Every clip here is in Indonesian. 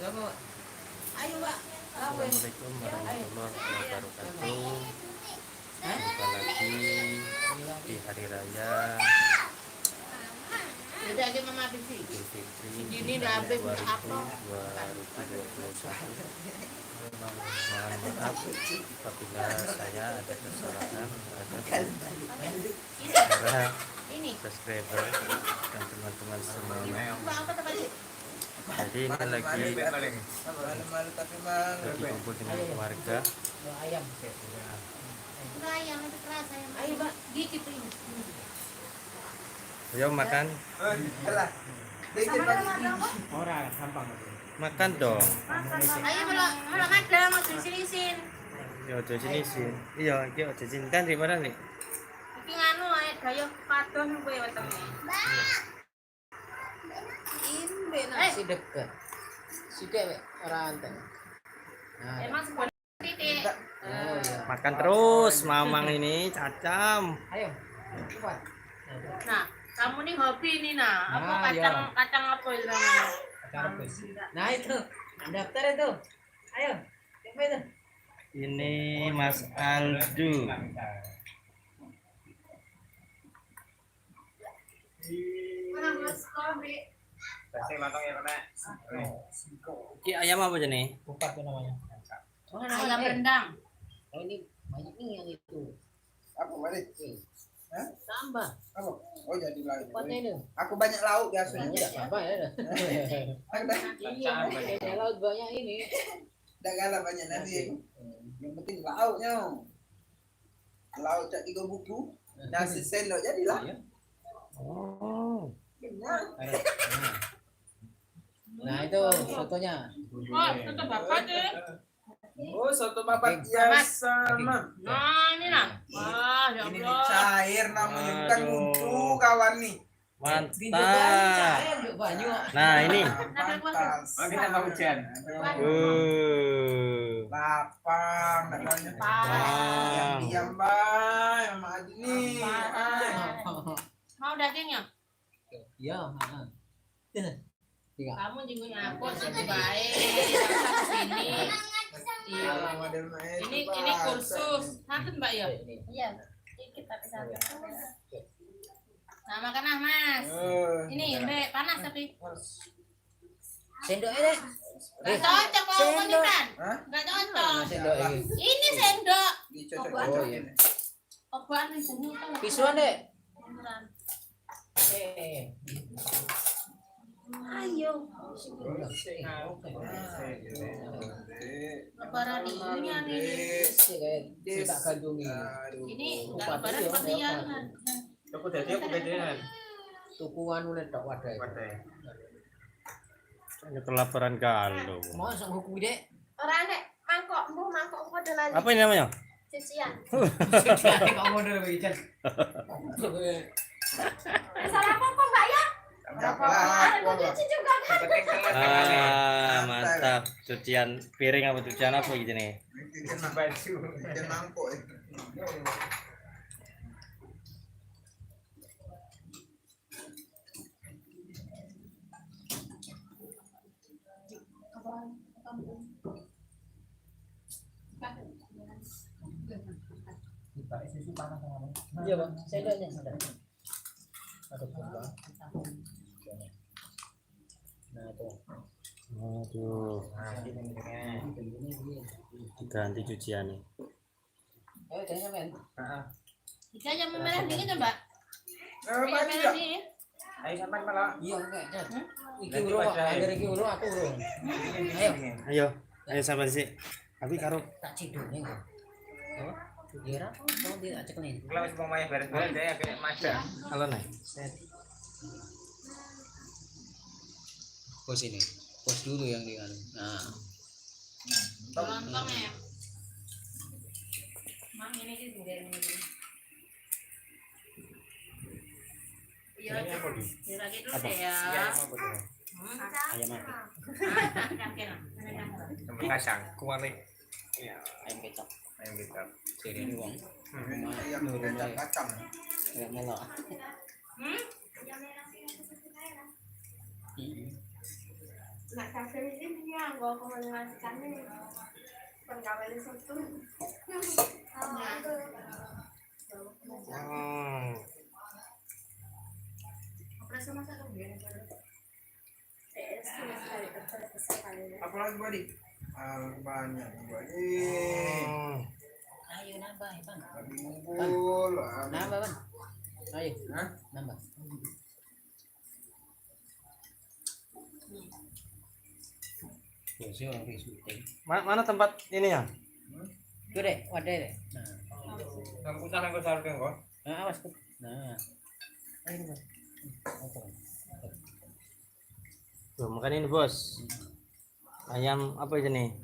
Ayo, Mbak. Assalamualaikum warahmatullahi wabarakatuh. Jumpa lagi di hari raya Udah aja Mama Fitri. Idul Fitri Ini udah habis 2021. Mohon maaf apabila saya ada kesalahan para subscriber dan teman-teman semuanya. Jadi ini lagi kumpul dengan keluarga. Ayo, Mbak. Dikit ini. Ayo makan. Makan dong. Ayo malah ada mau disinisin. Yo aja sini sih. Iya, iki aja sini kan di mana nih? Iki nganu ae gaya padon kowe wetenge. Imbe nasi deket. Sithik wek ora anteng. Nah, emang sekolah titik. Oh iya. Makan terus, mamang ini cacam. Ayo. Cepat. Nah, kamu nih hobi nih nah. Apa kacang apa itu namanya? Kacang rebus. Nah itu, daftar itu. Ayo. Siapa itu? Ini Mas Aldu. Mana Mas Kobe? Iki ayam apa aja nih? Kupat itu namanya. Ayam rendang. Oh ini banyak nih yang itu. Apa balik? Hah? Tambah. Apa? Oh jadi lain. Kupatnya itu. Aku banyak lauk biasanya. Banyak tambah ya. Iya, banyak laut banyak ini. Udah kalah banyak nanti. Yang penting lauknya. Lauk cak 3 buku. Nasi sendok jadilah. Oh. Nah itu fotonya. Oh, itu bapak deh. Oh, soto babat biasa, Mah. Nah, ini nah. Wah, ya Ini Allah. cair namanya bukan buntu kawan nih. Mantap. Banyak. Nah, ini. Pantas. Kita mau hujan. Lapang, namanya. Lapang. Diam, Bay. Mama Adi nih. Mau dagingnya? Iya. Tiga. Kamu jenguknya aku lebih baik. Sini. Iya. Ini kursus. Santun Mbak ya? Iya. Dikit tapi santun. Nah, makan ah, Mas. Ini, Mbak, panas tapi. Sendoknya deh. Gak cocok kalau ini kan? Hah? Gak cocok. Sendok ini. Ini sendok. Dicocok-cocokin. Obat nih sendok. Pisuan deh. Ayo. Lebaran ininya nih. Tak kandungi. Ini enggak lebaran perlianan. Aku jadi aku gedean. Tukuan mulai tak wadah. Ini kelaparan galuh. Mau sang hukum dek. Orang nek mangkok ada lagi. Apa ini namanya? Cucian. Kau mau dulu bicara. Salah apa kok Mbak ya? Ada cuci juga kan? Mantap. Cucian piring apa cucian apa gitu nih? Baju. Bikin mangkok. Iya bang, sendoknya sendok. Ada pula. Nah itu. Aduh, diganti cuciannya. Ayo tanya men. Bisa aja merah dingin ya Mbak? Apa Merah dingin. Ayo sampai malah. Iya enggak. Iki urung, agar iki urung aku urung. Ayo. Ayo sampai sih. Tapi karo Tak ciduk nih. Oh, kira mau dia acak nih. Kalau semua maya beres-beres deh kayak maca. halo nih. Pos ini. Pos dulu yang di anu. Nah. Lontong ya. Mang ini sih enggak ini. Iya, lagi dulu deh ya. Ayam mati. Sambal kacang. Kuali. Iya, ayam kecap. Ayam kecap. Jadi ini bang. Ayam kacang-kacang. Ya malah. Nak kafe ini ya, gua komunikasikan nih. Penggawean itu. Operasi masa kemudian Apa lagi Badi? Banyak Badi. Ayo nambah, Bang. Lagi ngumpul. Nambah, Bang. Ayo. Hah? Nambah. Ya, sih orang syuting. Mana tempat ininya? Itu deh, wadah deh. Nah, Yang pusat yang besar kan kok. awas tuh. Nah. Ayo, Bang. Tuh, makan ini bos. Ayam apa itu nih?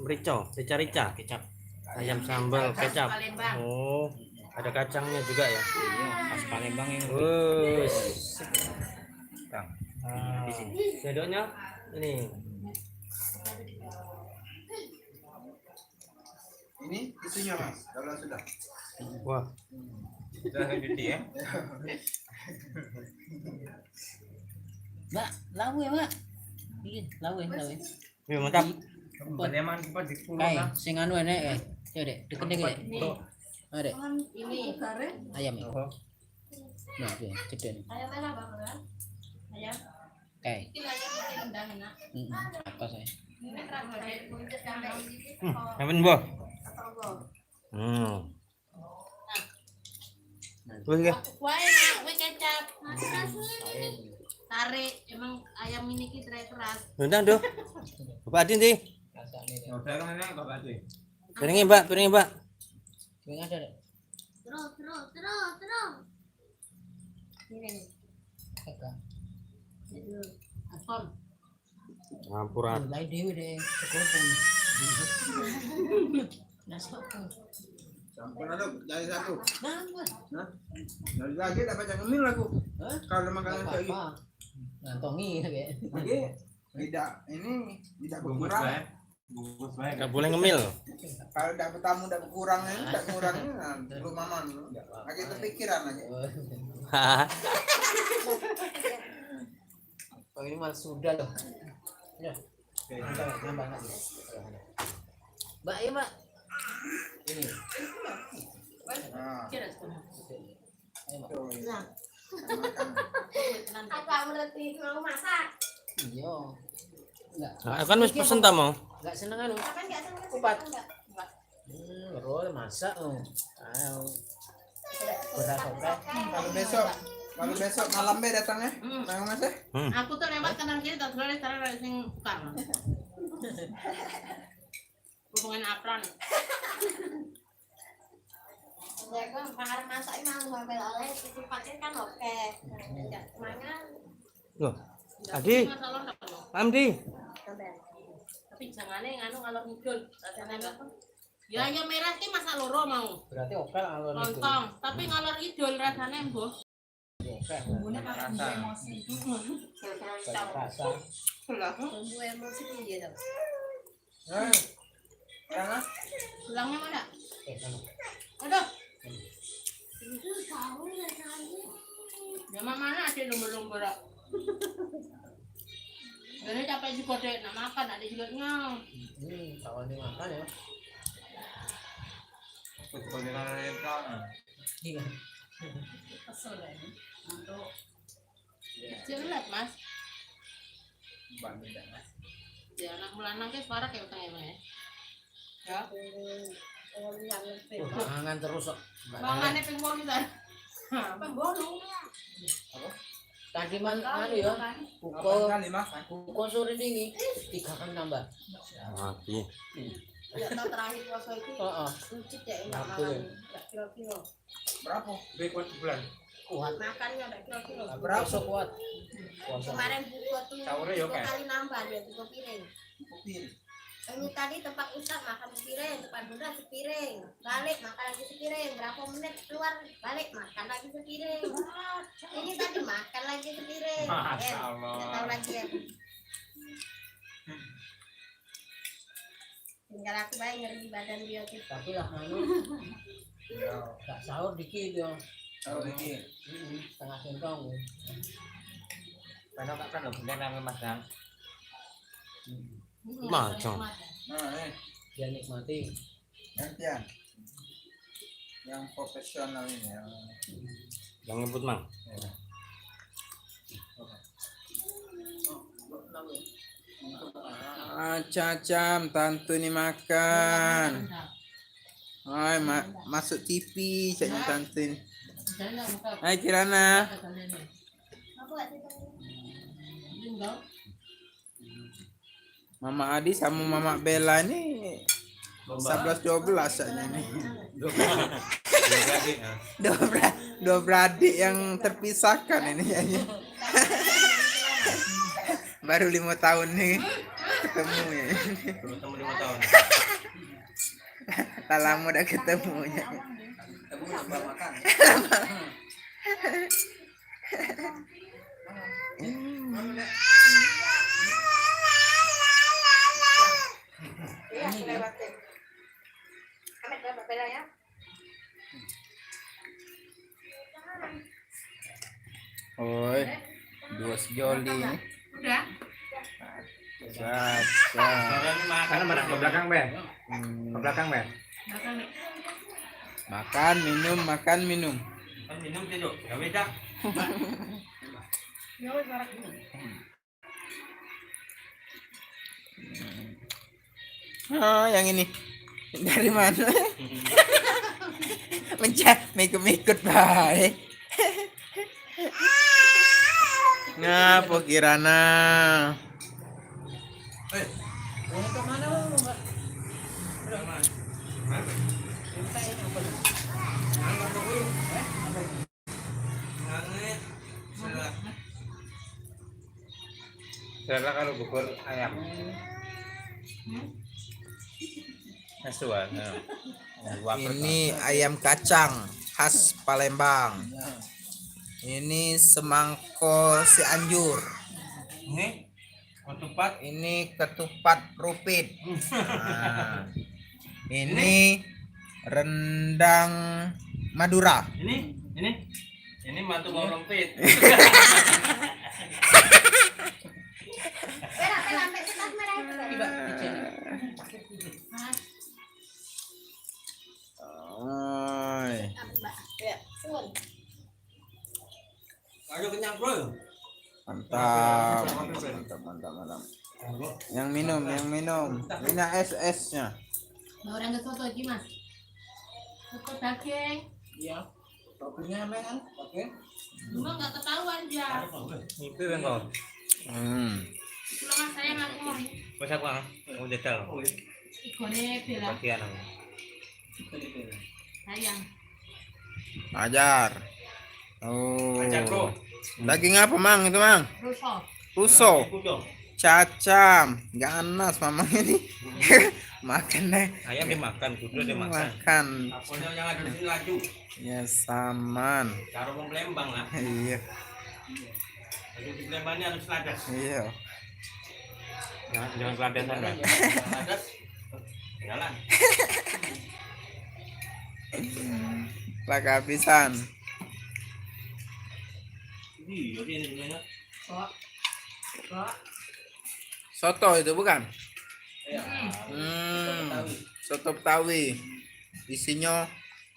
Rica. Kecap. Ayam sambal kecap. Palembang. Oh, ada kacangnya juga ya. Iya, khas Palembang ini. Wus. Bang. Di sini. Sendoknya ini. Ini isunya Mas. Kalau sudah. Wah, Sudah lanjut ya. Mbak, lawe, Mbak. Iya, lawe. wih, mantap. Penyaman kita di pulau Kae, lah. sing anu enek Coba dek, deket dek. Ada Ini ayam ya. Nah, dia cedek. ayam mana bang kan? Ayam. Kae. Ini ayam yang rendang enak. Apa saya? Ini terang kayak buncit sampai Ngapain, Bo? atau Wih, ya. Wah enak, wah kecap. Tarik, emang ayam ini kita keras. Undang tuh. Bapak Adin sih. Rasane dek. Udah kan ini Bapak Adi. Piringnya, Mbak. Sing ada dek. Terus. Ini nih. Kakak. Aspal. Ngampuran. Lain dewe dek. Sekopong. Nasi apa? Sampun aduk, jadi satu. Nambah. Dari lagi dapat yang ngemil aku. Hah? Kalau makanan kayak gitu. Apa? Ngantongi kayak. Lagi tidak Bungkus berkurang. baik. Bungkus baik. Nggak boleh ngemil. Kalau dapat tamu tidak berkurang ini, tidak ngurangnya belum aman. Lagi kepikiran aja. Oh ini malah sudah loh. Ya. Nambah lagi. Mbak, ya Mbak. Ini. Nah, Kira sekolah. Ayo Mbak. tuh. Nah, Makan. Apa berarti mau masak? Iya. Enggak. Nah, kan wis pesen ta mau. Enggak seneng anu. Apa enggak seneng? Kupat. Enggak. Roll masak loh. Ayo. Berat oke. Kalau besok malam be datangnya. Mang Mas eh. aku tuh lewat kanan kiri tak terlalu cara sing tukang. Hubungan apron. Jago mahar masak emang ngambil oleh sifatnya kan oke. Enggak mangan. Loh, Adi. Masalah enggak lo. Amdi. Tapi jangannya nganu kalau ngidul. Rasanya apa? Ya ayam merah ki masa loro mau. Berarti oke lah alur itu. Lontong, tapi ngalor idul rasanya mbok. Oke. Bumbunya pakai bumbu emosi. Rasa. Bumbu emosi dia tuh. Jangan. Tulangnya mana? Sama. Aduh, Itu tahu ya tadi. zaman mana ada lumber-lumber. Jadi capek juga deh, nak makan ada juga nyong. Kalau dimakan ya. Seperti kan. Iya. Kesel ya. Untuk jelas mas. Ya anak mulana ke suara kayak utang ya. Ya. Mangan terus kok. Mangannya pengbon kita. Pengbon. Tadi anu ya. Pukul sore ini 3 kali nambah. Mati. Ya tahun terakhir puasa itu. Heeh. Kucit ya enggak makan. Enggak kilo-kilo. Berapa? Berikut bulan. Kuat. Makannya enggak kilo-kilo. Berapa kuat? Puasa. Kemarin buku tuh Sahurnya ya, 2 Kak? kali nambah dia 3 piring. Kupir. Ini tadi tempat Ustaz makan sepiring, tempat Bunda sepiring, balik makan lagi sepiring, berapa menit keluar balik makan lagi sepiring. Ini tadi makan lagi sepiring. Masya Allah. Nggak tahu lagi ya. Tinggal aku baik ngeri badan dia tuh. Tapi lah anu. Enggak sahur dikit ya. Tahu ini. Setengah sentong. Karena kan lo bulan namanya Mas Dang. Macam. Nah, Dia nikmati. gantian. Yang profesional ini ya. Yang ngebut mang. Cam, tante ini makan. Hai, masuk TV caknya tante ini. Hai Kirana. Mama Adi sama Mama Bella ini 11-12 saja ini. Dua beradik yang terpisahkan ini ya. Baru 5 tahun nih ketemu ya. Belum ketemu 5 tahun. Tak lama udah ketemu ya. Kamu nambah makan. Oi, dua sejoli. Udah. Karena mana ke belakang Ben? Ke belakang Ben. Makan nih. Makan, minum, makan, minum. Kan minum tidur. Gak beda. Ya wes barak dulu. Oh, yang ini dari mana? Mikut baik. Ngapa Kirana? Mau ke mana lu, Mbak? Saya kalau bubur ayam. Nasuan. Ini ayam kacang khas Palembang. Ini semangko Cianjur. Ini ketupat. Ini ketupat rupit. Nah, ini rendang Madura. Ini mantu mau rompit. Oi. Ayo kenyang, Bro. Mantap. Yang minum. Ini es-esnya. Orang ke soto lagi mas. Soto daging. Iya. Topinya memang oke. Cuma nggak ketahuan dia. Itu yang kau. Pulang mas saya nggak mau. Masa aku mau detail. Ikonnya bilang Bagian aku. sayang. Ajar. Oh. Ajar, Bro. Daging apa mang itu mang? Russo. Ruso. Kudong. Cacam. Ganas mamang ini. Makan deh. Ayam dimakan, kudu dimakan. Makan. Apanya yang ada di sini laju. Ya saman. Cara mau Palembang lah. Iya. Jadi di Palembang ini harus ladas. Iya. Jangan keladesan kan. Ladas. Jalan. Lah kehabisan. Iya, ini sebenarnya. Kok. Kok. Soto itu bukan? Iya. Soto Betawi. Isinya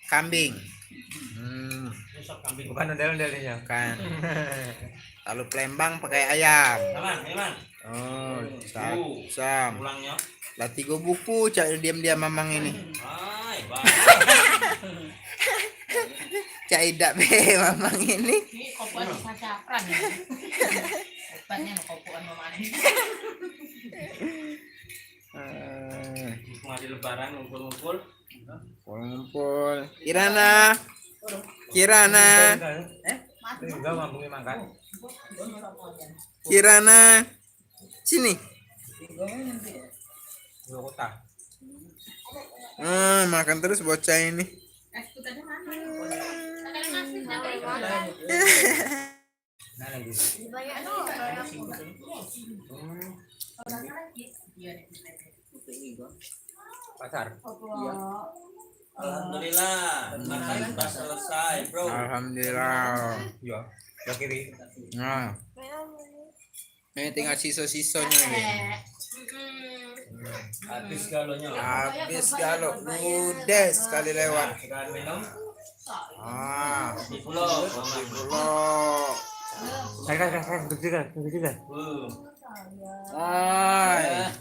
kambing. Ini sop kambing. Bukan ondel-ondelnya. Kan. Lalu Palembang pakai ayam. Aman. Oh, sam. Pulangnya. Lah 3 buku cak diam-diam mamang ini. Hai, bang. Cak idak be mamang ini. Ini kopuan bisa capran ya. Obatnya mau kopuan memani. Cuma di lebaran ngumpul-ngumpul. Ngumpul. Kirana. Enggak mampu makan. Kirana. Sini. Dua kota. Makan terus bocah ini. Es tadi mana? Ada nasi dari mana? Nah, lagi. Pasar. Alhamdulillah. Makan sudah selesai, Bro. Alhamdulillah. Iya. Ke kiri. Nah. Ini tinggal sisa-sisanya ini. Habis galonya. Habis kalau ludes sekali lewat. Sekarang minum. Di Pulau. pulau. Kan, juga.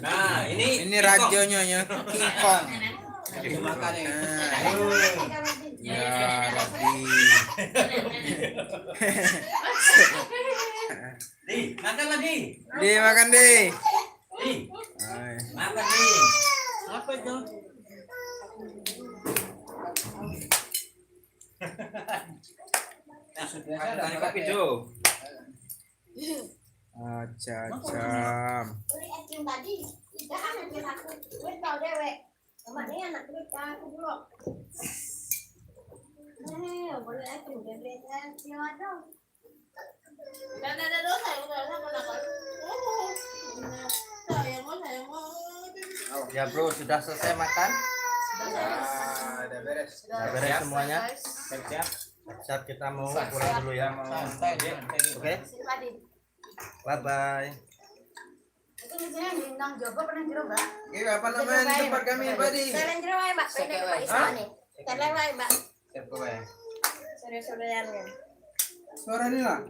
Nah, Ini radionya ya King Kong. makan nih. Ya Rabbi. Di, makan lagi. Di makan deh. Di, makan nih. Apa itu? Ada kopi tuh. Acam. Beli es krim tadi, tidak anak dia aku, gue tau dewek. Kemarin anak gue aku dulu. Boleh es krim, dia beli es krim dong. Dan ada dosa, udah kenapa? Sayang mau. Ya bro, sudah selesai makan? Udah beres. Sudah beres semuanya? Siap. Saat kita mau pulang dulu ya. Oke? Bye bye. Itu misalnya bintang Joko pernah jero, Mbak. Ini apa namanya di tempat kami Badi? Selen jero wae, Mbak. Pede Pak Ismane. Selen wae, Mbak. Siap, Pak. Sore-sorean kan. Suara ini lah.